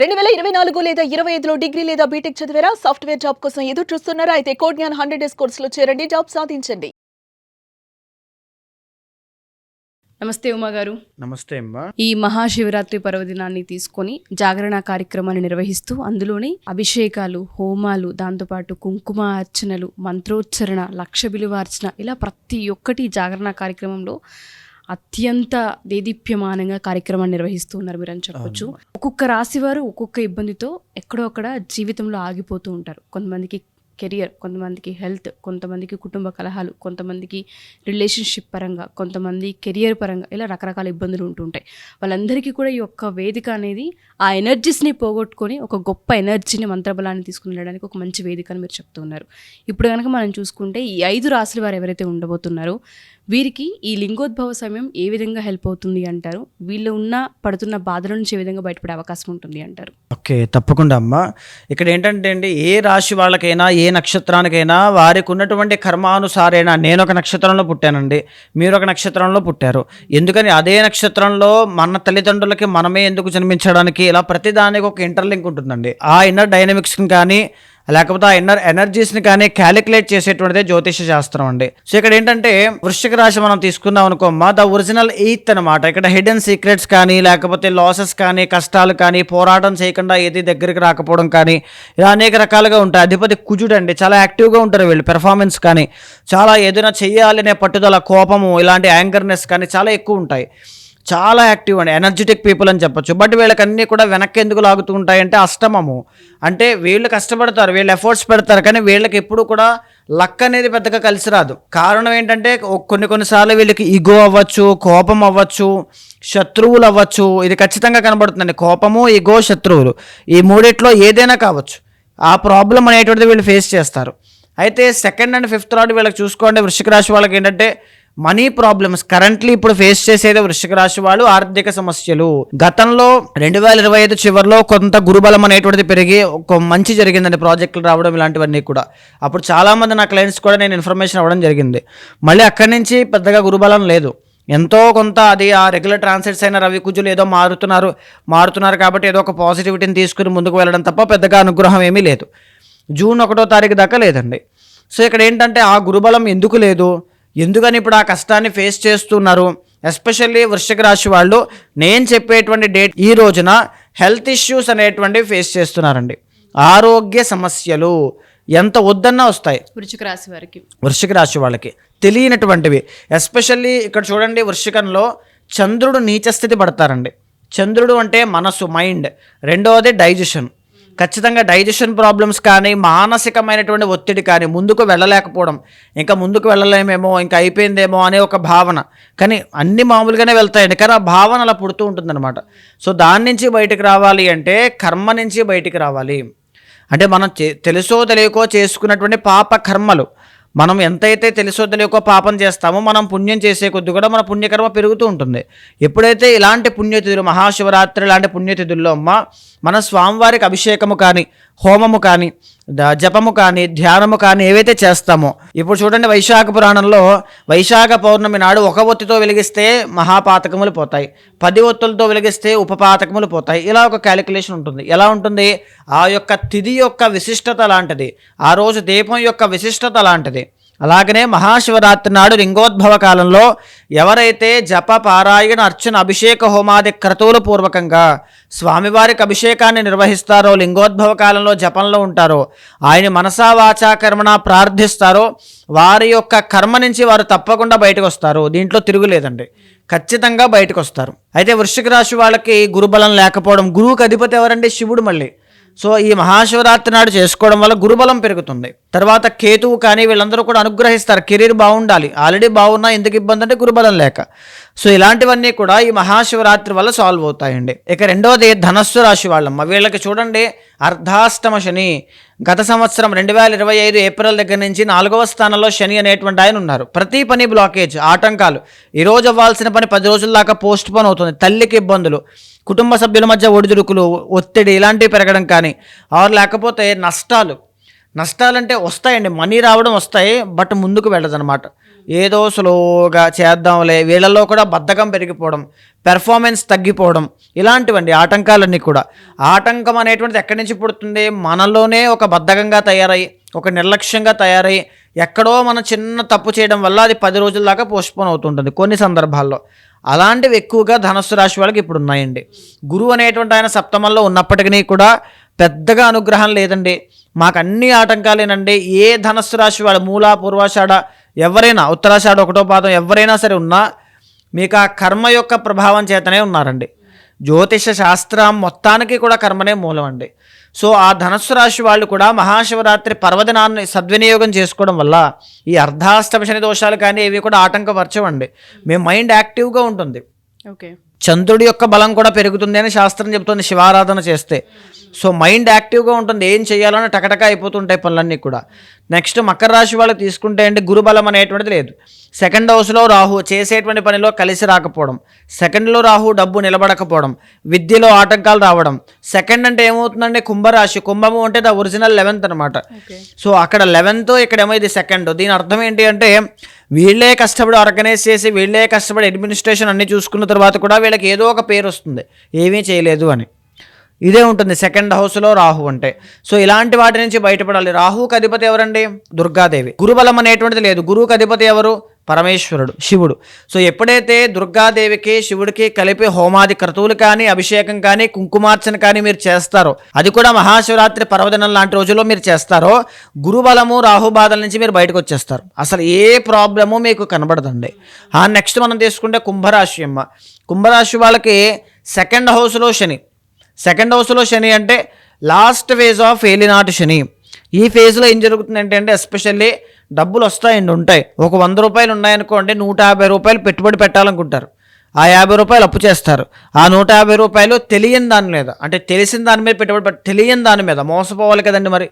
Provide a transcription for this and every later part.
2024 లేదా 25లో డిగ్రీ లేదా బీటెక్ చదివారా? సాఫ్ట్‌వేర్ జాబ్ కోసం ఎదురు చూస్తున్నారా? అయితే కోడ్ జ్ఞాన్ 100 డేస్ కోర్సులో చేరండి. జాబ్ సాధించండి. నమస్తే ఉమా గారు. నమస్తే అమ్మా. ఈ మహాశివరాత్రి పర్వదినాన్ని తీసుకొని జాగరణ కార్యక్రమాన్ని నిర్వహిస్తూ అందులోని అభిషేకాలు, హోమాలు, దాంతోపాటు కుంకుమ అర్చనలు, మంత్రోచ్చరణ, లక్ష బిలువార్చన ఇలా ప్రతి ఒక్కటి జాగరణ కార్యక్రమంలో అత్యంత దేదీప్యమానంగా కార్యక్రమాన్ని నిర్వహిస్తూ ఉన్నారు మీరు అని చెప్పొచ్చు. ఒక్కొక్క రాశి వారు ఒక్కొక్క ఇబ్బందితో ఎక్కడో అక్కడ జీవితంలో ఆగిపోతూ ఉంటారు. కొంతమందికి కెరియర్, కొంతమందికి హెల్త్, కొంతమందికి కుటుంబ కలహాలు, కొంతమందికి రిలేషన్షిప్ పరంగా, కొంతమంది కెరియర్ పరంగా ఇలా రకరకాల ఇబ్బందులు ఉంటుంటాయి. వాళ్ళందరికీ కూడా ఈ యొక్క వేదిక అనేది ఆ ఎనర్జీస్ని పోగొట్టుకొని ఒక గొప్ప ఎనర్జీని, మంత్రబలాన్ని తీసుకుని వెళ్ళడానికి ఒక మంచి వేదిక అని మీరు చెప్తూ ఉన్నారు. ఇప్పుడు కనుక మనం చూసుకుంటే ఈ 5 రాశుల వారు ఎవరైతే ఉండబోతున్నారో వీరికి ఈ లింగోద్భవ సమయం ఏ విధంగా హెల్ప్ అవుతుంది అంటారు? వీళ్ళు పడుతున్న బాధల నుంచి ఏ విధంగా బయటపడే అవకాశం ఉంటుంది అంటారు? ఓకే, తప్పకుండా అమ్మా. ఇక్కడ ఏంటంటే అండి, ఏ రాశి వాళ్ళకైనా ఏ నక్షత్రానికైనా వారికి ఉన్నటువంటి కర్మానుసారైనా, నేను ఒక నక్షత్రంలో పుట్టానండి, మీరు ఒక నక్షత్రంలో పుట్టారు, ఎందుకని అదే నక్షత్రంలో మన తల్లిదండ్రులకి మనమే ఎందుకు జన్మించడానికి, ఇలా ప్రతిదానికి ఒక ఇంటర్లింక్ ఉంటుందండి. ఆ ఇన్నర్ డైనమిక్స్ని కానీ లేకపోతే ఆ ఇన్నర్ ఎనర్జీస్ని కానీ క్యాలిక్యులేట్ చేసేటువంటిదే జ్యోతిష శాస్త్రం అండి. సో ఇక్కడ ఏంటంటే వృశ్చిక రాశి మనం తీసుకుందాం అనుకోమ్మా, ద ఒరిజినల్ ఎయిత్ అనమాట. ఇక్కడ హిడెన్ సీక్రెట్స్ కానీ, లేకపోతే లాసెస్ కానీ, కష్టాలు కానీ, పోరాటం చేయకుండా ఏది దగ్గరికి రాకపోవడం కానీ, ఇలా అనేక రకాలుగా ఉంటాయి. అధిపతి కుజుడు అండి, చాలా యాక్టివ్గా ఉంటారు వీళ్ళు. పెర్ఫార్మెన్స్ కానీ, చాలా ఏదైనా చెయ్యాలనే పట్టుదల, కోపము, ఇలాంటి యాంగర్నెస్ కానీ చాలా ఎక్కువ ఉంటాయి. చాలా యాక్టివ్ అండి, ఎనర్జెటిక్ పీపుల్ అని చెప్పొచ్చు. బట్ వీళ్ళకి అన్నీ కూడా వెనక్కి ఎందుకు లాగుతూ ఉంటాయంటే అష్టమము. అంటే వీళ్ళు కష్టపడతారు, వీళ్ళు ఎఫర్ట్స్ పెడతారు, కానీ వీళ్ళకి ఎప్పుడు కూడా లక్ అనేది పెద్దగా కలిసి రాదు. కారణం ఏంటంటే కొన్నిసార్లు వీళ్ళకి ఈగో అవ్వచ్చు, కోపం అవ్వచ్చు, శత్రువులు అవ్వచ్చు. ఇది ఖచ్చితంగా కనబడుతుందండి. కోపము, ఈగో, శత్రువులు, ఈ మూడిట్లో ఏదైనా కావచ్చు. ఆ ప్రాబ్లం అనేటువంటిది వీళ్ళు ఫేస్ చేస్తారు. అయితే సెకండ్ అండ్ ఫిఫ్త్ రాడ్ వీళ్ళకి చూసుకోండి. వృశ్చిక రాశి వాళ్ళకి ఏంటంటే మనీ ప్రాబ్లమ్స్ కరెంట్లీ ఇప్పుడు ఫేస్ చేసేది వృశ్చిక రాశి వాళ్ళు. ఆర్థిక సమస్యలు. గతంలో 2025 చివరిలో కొంత గురుబలం అనేటువంటిది పెరిగి ఒక మంచి జరిగిందండి, ప్రాజెక్టులు రావడం ఇలాంటివన్నీ కూడా. అప్పుడు చాలామంది నా క్లయింట్స్ కూడా నేను ఇన్ఫర్మేషన్ అవ్వడం జరిగింది. మళ్ళీ అక్కడి నుంచి పెద్దగా గురుబలం లేదు, ఎంతో కొంత అది ఆ రెగ్యులర్ ట్రాన్సిట్స్ అయిన రవి కుజులు ఏదో మారుతున్నారు కాబట్టి ఏదో ఒక పాజిటివిటీని తీసుకుని ముందుకు వెళ్ళడం తప్ప పెద్దగా అనుగ్రహం ఏమీ లేదు. జూన్ 1వ తారీఖు దాకా లేదండి. సో ఇక్కడ ఏంటంటే ఆ గురుబలం ఎందుకు లేదు, ఎందుకని ఇప్పుడు ఆ కష్టాన్ని ఫేస్ చేస్తున్నారు? ఎస్పెషల్లీ వృశ్చిక రాశి వాళ్ళు నేను చెప్పేటువంటి డేట్ ఈ రోజున హెల్త్ ఇష్యూస్ అనేటువంటివి ఫేస్ చేస్తున్నారండి. ఆరోగ్య సమస్యలు ఎంత వద్దన్నా వస్తాయి వృశ్చిక రాశి వాళ్ళకి, తెలియనటువంటివి. ఎస్పెషల్లీ ఇక్కడ చూడండి, వృశ్చికంలో చంద్రుడు నీచస్థితి పడతారండి. చంద్రుడు అంటే మనసు, మైండ్. రెండవది డైజెషన్. ఖచ్చితంగా డైజెషన్ ప్రాబ్లమ్స్ కానీ, మానసికమైనటువంటి ఒత్తిడి కానీ, ముందుకు వెళ్ళలేకపోవడం, ఇంకా ముందుకు వెళ్ళలేమేమో, ఇంకా అయిపోయిందేమో అనే ఒక భావన. కానీ అన్ని మామూలుగానే వెళ్తాయండి, కానీ ఆ భావన అలా పుడుతూ ఉంటుందన్నమాట. సో దాని నుంచి బయటికి రావాలి అంటే కర్మ నుంచి బయటికి రావాలి. అంటే మనం తెలుసో తెలియకో చేసుకున్నటువంటి పాప కర్మలు, మనం ఎంతైతే తెలుసో తెలియకో పాపం చేస్తామో మనం పుణ్యం చేసే కొద్ది కూడా మన పుణ్యకర్మ పెరుగుతూ ఉంటుంది. ఎప్పుడైతే ఇలాంటి పుణ్యతిథులు, మహాశివరాత్రి లాంటి పుణ్యతిథుల్లో మన స్వామివారికి అభిషేకము కానీ, హోమము కానీ, జపము కానీ, ధ్యానము కానీ ఏవైతే చేస్తామో, ఇప్పుడు చూడండి వైశాఖ పురాణంలో వైశాఖ పౌర్ణమి నాడు 1 ఒత్తితో వెలిగిస్తే మహాపాతకములు పోతాయి, 10 ఒత్తులతో వెలిగిస్తే ఉపపాతకములు పోతాయి. ఇలా ఒక క్యాలిక్యులేషన్ ఉంటుంది. ఎలా ఉంటుంది? ఆ యొక్క తిథి యొక్క విశిష్టత లాంటిది, ఆ రోజు దీపం యొక్క విశిష్టత లాంటిది. అలాగనే మహాశివరాత్రి నాడు లింగోద్భవ కాలంలో ఎవరైతే జప, పారాయణ, అర్చన, అభిషేక, హోమాది క్రతువుల పూర్వకంగా స్వామివారికి అభిషేకాన్ని నిర్వహిస్తారో, లింగోద్భవ కాలంలో జపంలో ఉంటారో, ఆయన మనసా వాచా కర్మణ ప్రార్థిస్తారో, వారి యొక్క కర్మ నుంచి వారు తప్పకుండా బయటకు వస్తారు. దీంట్లో తిరుగులేదండి, ఖచ్చితంగా బయటకు వస్తారు. అయితే వృశ్చిక రాశి వాళ్ళకి గురుబలం లేకపోవడం, గురువుకి అధిపతి ఎవరండి? శివుడు మళ్ళీ. సో ఈ మహాశివరాత్రి నాడు చేసుకోవడం వల్ల గురుబలం పెరుగుతుంది. తర్వాత కేతువు కానీ వీళ్ళందరూ కూడా అనుగ్రహిస్తారు. కెరీర్ బాగుండాలి, ఆల్రెడీ బాగున్నా ఎందుకు ఇబ్బంది అంటే గురుబలం లేక. సో ఇలాంటివన్నీ కూడా ఈ మహాశివరాత్రి వల్ల సాల్వ్ అవుతాయండి. ఇక రెండవది ధనస్సు రాశి వాళ్ళమ్మ. వీళ్ళకి చూడండి అర్ధాష్టమ శని. గత సంవత్సరం 2025 ఏప్రిల్ దగ్గర నుంచి 4వ స్థానంలో శని అనేటువంటి ఆయన ఉన్నారు. ప్రతి పని బ్లాకేజ్, ఆటంకాలు. ఈరోజు అవ్వాల్సిన పని 10 రోజుల దాకా పోస్ట్ పోన్ అవుతుంది. తల్లికి ఇబ్బందులు, కుటుంబ సభ్యుల మధ్య ఒడిదుడుకులు, ఒత్తిడి ఇలాంటివి పెరగడం కానీ, లేకపోతే నష్టాలంటే వస్తాయండి, మనీ రావడం వస్తాయి, బట్ ముందుకు వెళ్ళదు అనమాట. ఏదో స్లోగా చేద్దాంలే, వీళ్ళల్లో కూడా బద్ధకం పెరిగిపోవడం, పెర్ఫార్మెన్స్ తగ్గిపోవడం, ఇలాంటివండి ఆటంకాలన్నీ కూడా. ఆటంకం అనేటువంటిది ఎక్కడి నుంచి పుడుతుంది? మనలోనే ఒక బద్ధకంగా తయారయ్యి, ఒక నిర్లక్ష్యంగా తయారయ్యి, ఎక్కడో మనం చిన్న తప్పు చేయడం వల్ల అది 10 రోజుల దాకా పోస్ట్పోన్ అవుతుంటుంది కొన్ని సందర్భాల్లో. అలాంటివి ఎక్కువగా ధనుస్సు రాశి వాళ్ళకి ఇప్పుడు ఉన్నాయండి. గురువు అనేటువంటి ఆయన సప్తమంలో ఉన్నప్పటికీ కూడా పెద్దగా అనుగ్రహం లేదండి. మాకు అన్ని ఆటంకాలేనండి. ఏ ధనుస్సు రాశి వాడు మూల, పూర్వాషాఢ, ఎవరైనా ఉత్తరాషాఢ 1వ పాదం ఎవరైనా సరే ఉన్నా మీకు ఆ కర్మ యొక్క ప్రభావం చేతనే ఉన్నారండి. జ్యోతిష శాస్త్రం మొత్తానికి కూడా కర్మనే మూలం అండి. సో ఆ ధనుస్సు రాశి వాళ్ళు కూడా మహాశివరాత్రి పర్వదినాన్ని సద్వినియోగం చేసుకోవడం వల్ల ఈ అర్ధాష్టమ శని దోషాలు కానీ ఇవి కూడా ఆటంకపరచవండి. మీ మైండ్ యాక్టివ్గా ఉంటుంది. ఓకే. చంద్రుడి యొక్క బలం కూడా పెరుగుతుంది అని శాస్త్రం చెబుతుంది శివారాధన చేస్తే. సో మైండ్ యాక్టివ్గా ఉంటుంది, ఏం చేయాలని టకటక అయిపోతుంటాయి పనులన్నీ కూడా. నెక్స్ట్ మకర రాశి వాళ్ళు తీసుకుంటే అంటే గురుబలం అనేటువంటిది లేదు. 2nd హౌస్లో రాహు చేసేటువంటి పనిలో కలిసి రాకపోవడం, 2ndలో రాహు డబ్బు నిలబడకపోవడం, విద్యలో ఆటంకాలు రావడం. 2nd అంటే ఏమవుతుందండి? కుంభరాశి. కుంభము అంటే ద ఒరిజినల్ 11th అనమాట. సో అక్కడ 11th, ఇక్కడేమో ఇది 2nd. దీని అర్థం ఏంటి అంటే వీళ్ళే కష్టపడి ఆర్గనైజ్ చేసి, వీళ్ళే కష్టపడి అడ్మినిస్ట్రేషన్ అన్ని చూసుకున్న తర్వాత కూడా వీళ్ళకి ఏదో ఒక పేరు వస్తుంది, ఏమీ చేయలేదు అని. ఇదే ఉంటుంది 2nd హౌస్లో రాహు అంటే. సో ఇలాంటి వాటి నుంచి బయటపడాలి. రాహుకి అధిపతి ఎవరండి? దుర్గాదేవి. గురుబలం అనేటువంటిది లేదు. గురువుకి అధిపతి ఎవరు? పరమేశ్వరుడు, శివుడు. సో ఎప్పుడైతే దుర్గాదేవికి శివుడికి కలిపి హోమాది క్రతువులు కానీ, అభిషేకం కానీ, కుంకుమార్చన కానీ మీరు చేస్తారో, అది కూడా మహాశివరాత్రి పర్వదినం లాంటి రోజుల్లో మీరు చేస్తారో, గురుబలము రాహుబాధల నుంచి మీరు బయటకు వచ్చేస్తారు. అసలు ఏ ప్రాబ్లము మీకు కనబడదండి. నెక్స్ట్ మనం తీసుకుంటే కుంభరాశి అమ్మ. కుంభరాశి వాళ్ళకి 2nd హౌస్లో శని. 2nd హౌస్లో శని అంటే లాస్ట్ ఫేజ్ ఆఫ్ ఏలినాటి శని. ఈ ఫేజ్లో ఏం జరుగుతుందంటే ఎస్పెషల్లీ డబ్బులు వస్తాయండి, ఉంటాయి. ఒక 100 రూపాయలు ఉన్నాయనుకోండి, 150 రూపాయలు పెట్టుబడి పెట్టాలనుకుంటారు. ఆ 50 రూపాయలు అప్పు చేస్తారు. ఆ 150 రూపాయలు తెలియని దాని మీద, అంటే తెలిసిన దాని మీద పెట్టుబడి తెలియని దాని మీద మోసపోవాలి కదండి. మరి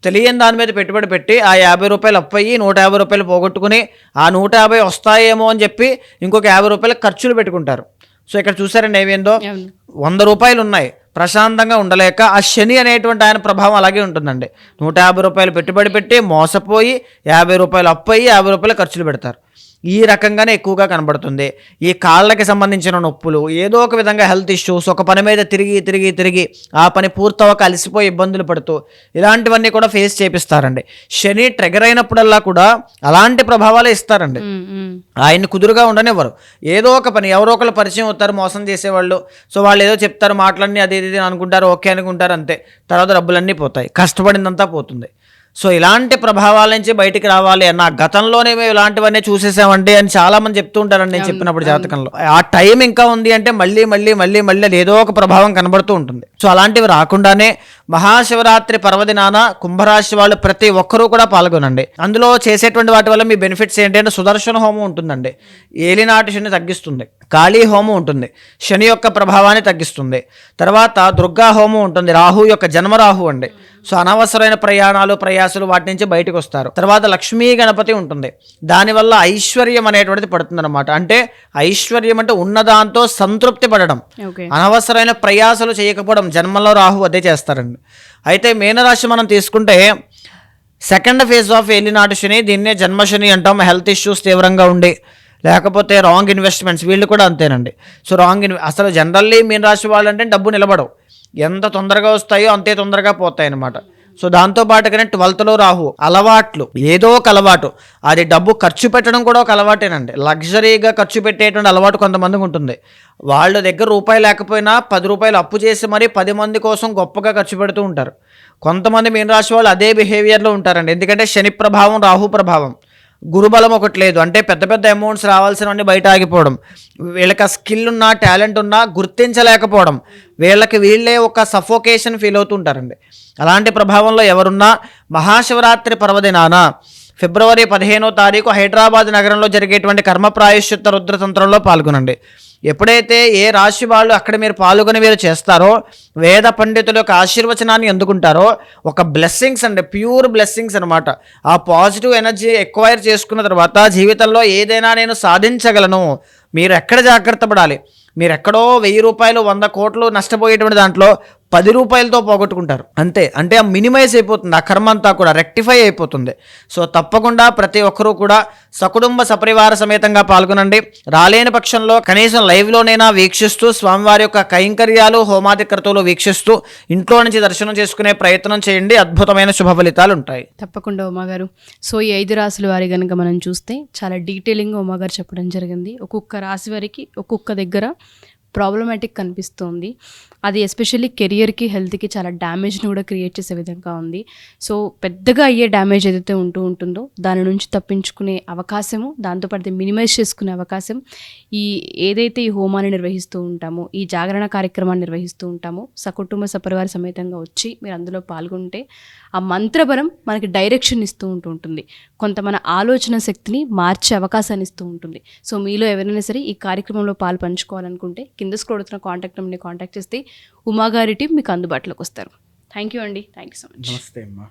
తెలియని దాని మీద పెట్టుబడి పెట్టి ఆ 50 రూపాయలు అప్పు అయ్యి 150 రూపాయలు పోగొట్టుకుని ఆ 150 వస్తాయేమో అని చెప్పి ఇంకొక 50 రూపాయలు ఖర్చులు పెట్టుకుంటారు. సో ఇక్కడ చూసారండి ఏమేందో, 100 రూపాయలు ఉన్నాయి, ప్రశాంతంగా ఉండలేక ఆ శని అనేటువంటి ఆయన ప్రభావం అలాగే ఉంటుందండి. 150 రూపాయలు పెట్టుబడి పెట్టి మోసపోయి 50 రూపాయలు అప్పు అయ్యి 50 రూపాయలు ఖర్చులు పెడతారు. ఈ రకంగానే ఎక్కువగా కనబడుతుంది. ఈ కాళ్ళకి సంబంధించిన నొప్పులు, ఏదో ఒక విధంగా హెల్త్ ఇష్యూస్, ఒక పని మీద తిరిగి తిరిగి తిరిగి ఆ పని పూర్తవక అలసిపోయి ఇబ్బందులు పడుతూ ఇలాంటివన్నీ కూడా ఫేస్ చేపిస్తారండి. శని ట్రిగర్ అయినప్పుడల్లా కూడా అలాంటి ప్రభావాలే ఇస్తారండి. ఆయన్ని కుదురుగా ఉండనివ్వరు. ఏదో ఒక పని, ఎవరో ఒకళ్ళు పరిచయం అవుతారు మోసం చేసేవాళ్ళు. సో వాళ్ళు ఏదో చెప్తారు, మాటలన్నీ అది ఇది అనుకుంటారు, ఓకే అనుకుంటారు, అంతే. తర్వాత డబ్బులన్నీ పోతాయి, కష్టపడిందంతా పోతుంది. సో ఇలాంటి ప్రభావాల నుంచి బయటికి రావాలి అన్న, గతంలోనే మేము ఇలాంటివన్నీ చూసేసామండి అని చాలా మంది చెప్తూ ఉంటారండి నేను చెప్పినప్పుడు జాతకంలో. ఆ టైం ఇంకా ఉంది అంటే మళ్ళీ మళ్ళీ మళ్ళీ మళ్ళీ ఏదో ఒక ప్రభావం కనబడుతూ ఉంటుంది. సో అలాంటివి రాకుండానే మహాశివరాత్రి పర్వదినాన కుంభరాశి వాళ్ళు ప్రతి ఒక్కరూ కూడా పాల్గొనండి. అందులో చేసేటువంటి వాటి వల్ల మీ బెనిఫిట్స్ ఏంటి అంటే సుదర్శన హోమం ఉంటుందండి, ఏలినాటి శని తగ్గిస్తుంది. కాళీ హోమం ఉంటుంది, శని యొక్క ప్రభావాన్ని తగ్గిస్తుంది. తర్వాత దుర్గా హోమం ఉంటుంది, రాహు యొక్క జన్మరాహు అండి. సో అనవసరమైన ప్రయాసాలు వాటి నుంచి బయటకు వస్తారు. తర్వాత లక్ష్మీ గణపతి ఉంటుంది, దానివల్ల ఐశ్వర్యం అనేటువంటిది పడుతుంది అనమాట. అంటే ఐశ్వర్యం అంటే ఉన్నదాంతో సంతృప్తి పడడం, అనవసరమైన ప్రయాసాలు చేయకపోవడం. జన్మలో రాహు అదే చేస్తారండి. అయితే మీనరాశి మనం తీసుకుంటే 2nd ఫేజ్ ఆఫ్ ఏలినాటి శని, దీన్నే జన్మశని అంటాం. హెల్త్ ఇష్యూస్ తీవ్రంగా ఉండి, లేకపోతే రాంగ్ ఇన్వెస్ట్మెంట్స్, వీళ్ళు కూడా అంతేనండి. సో అసలు జనరల్లీ మీనరాశి వాళ్ళు అంటే డబ్బు నిలబడవు, ఎంత తొందరగా వస్తాయో అంతే తొందరగా పోతాయి అన్నమాట. సో దాంతోపాటుగానే 12th రాహు, అలవాట్లు, ఏదో ఒక అలవాటు, అది డబ్బు ఖర్చు పెట్టడం కూడా ఒక అలవాటేనండి. లగ్జరీగా ఖర్చు పెట్టేటువంటి అలవాటు కొంతమందికి ఉంటుంది. వాళ్ళ దగ్గర రూపాయి లేకపోయినా 10 రూపాయలు అప్పు చేసి మరీ 10 మంది కోసం గొప్పగా ఖర్చు పెడుతూ ఉంటారు. కొంతమంది మీనరాశి వాళ్ళు అదే బిహేవియర్లో ఉంటారండి. ఎందుకంటే శని ప్రభావం, రాహు ప్రభావం. గురుబలం ఒకటి లేదు, అంటే పెద్ద పెద్ద అమౌంట్స్ రావాల్సినవన్నీ బయట ఆగిపోవడం, వీళ్ళకి ఆ స్కిల్ ఉన్నా టాలెంట్ ఉన్నా గుర్తించలేకపోవడం, వీళ్ళే ఒక సఫోకేషన్ ఫీల్ అవుతుంటారండి. అలాంటి ప్రభావంలో ఎవరున్నా మహాశివరాత్రి పర్వదినాన ఫిబ్రవరి 15వ తారీఖు హైదరాబాద్ నగరంలో జరిగేటువంటి కర్మ ప్రాయశ్చిత్త రుద్రతంత్రంలో పాల్గొనండి. ఎప్పుడైతే ఏ రాశి వాళ్ళు అక్కడ మీరు పాల్గొని మీరు చేస్తారో, వేద పండితుల యొక్క ఆశీర్వచనాన్ని అందుకుంటారో, ఒక బ్లెస్సింగ్స్ అండి, ప్యూర్ బ్లెస్సింగ్స్ అనమాట. ఆ పాజిటివ్ ఎనర్జీ ఎక్వైర్ చేసుకున్న తర్వాత జీవితంలో ఏదైనా నేను సాధించగలను. మీరు ఎక్కడ జాగ్రత్త పడాలి, మీరు ఎక్కడో 1000 రూపాయలు 100 కోట్లు నష్టపోయేటువంటి దాంట్లో 10 రూపాయలతో పోగొట్టుకుంటారు అంతే. అంటే ఆ మినిమైజ్ అయిపోతుంది, ఆ కర్మ అంతా కూడా రెక్టిఫై అయిపోతుంది. సో తప్పకుండా ప్రతి ఒక్కరూ కూడా సకుటుంబ సపరివార సమేతంగా పాల్గొనండి. రాలేని పక్షంలో కనీసం లైవ్లోనైనా వీక్షిస్తూ స్వామివారి యొక్క కైంకర్యాలు హోమాది క్రతువులు వీక్షిస్తూ ఇంట్లో నుంచి దర్శనం చేసుకునే ప్రయత్నం చేయండి. అద్భుతమైన శుభ ఫలితాలు ఉంటాయి. తప్పకుండా ఉమాగారు. సో ఈ 5 రాశుల వారి కనుక మనం చూస్తే చాలా డీటెయిలింగ్గా ఉమాగారు చెప్పడం జరిగింది. ఒక్కొక్క రాశి వారికి ఒక్కొక్క దగ్గర ప్రాబ్లమాటిక్ కనిపిస్తుంది. అది ఎస్పెషల్లీ కెరియర్కి హెల్త్కి చాలా డ్యామేజ్ని కూడా క్రియేట్ చేసే విధంగా ఉంది. సో పెద్దగా అయ్యే డ్యామేజ్ ఏదైతే ఉంటుందో దాని నుంచి తప్పించుకునే అవకాశము, దాంతోపాటు మినిమైజ్ చేసుకునే అవకాశం ఏదైతే ఈ హోమాన్ని నిర్వహిస్తూ ఉంటామో, ఈ జాగరణ కార్యక్రమాన్ని నిర్వహిస్తూ ఉంటామో, సకుటుంబ సపరివార సమేతంగా వచ్చి మీరు అందులో పాల్గొంటే ఆ మంత్రబలం మనకి డైరెక్షన్ ఇస్తూ ఉంటుంది. కొంత మన ఆలోచన శక్తిని మార్చే అవకాశాన్ని ఇస్తూ ఉంటుంది. సో మీలో ఎవరైనా సరే ఈ కార్యక్రమంలో పాలు పంచుకోవాలనుకుంటే కింద స్క్రోల్ అవుతున్న కాంటాక్ట్ నెంబర్ని కాంటాక్ట్ చేస్తే ఉమాగారి టీం మీకు అందుబాటులోకి వస్తారు. థ్యాంక్ యూ అండి. Thank you so much. నమస్తే అమ్మా.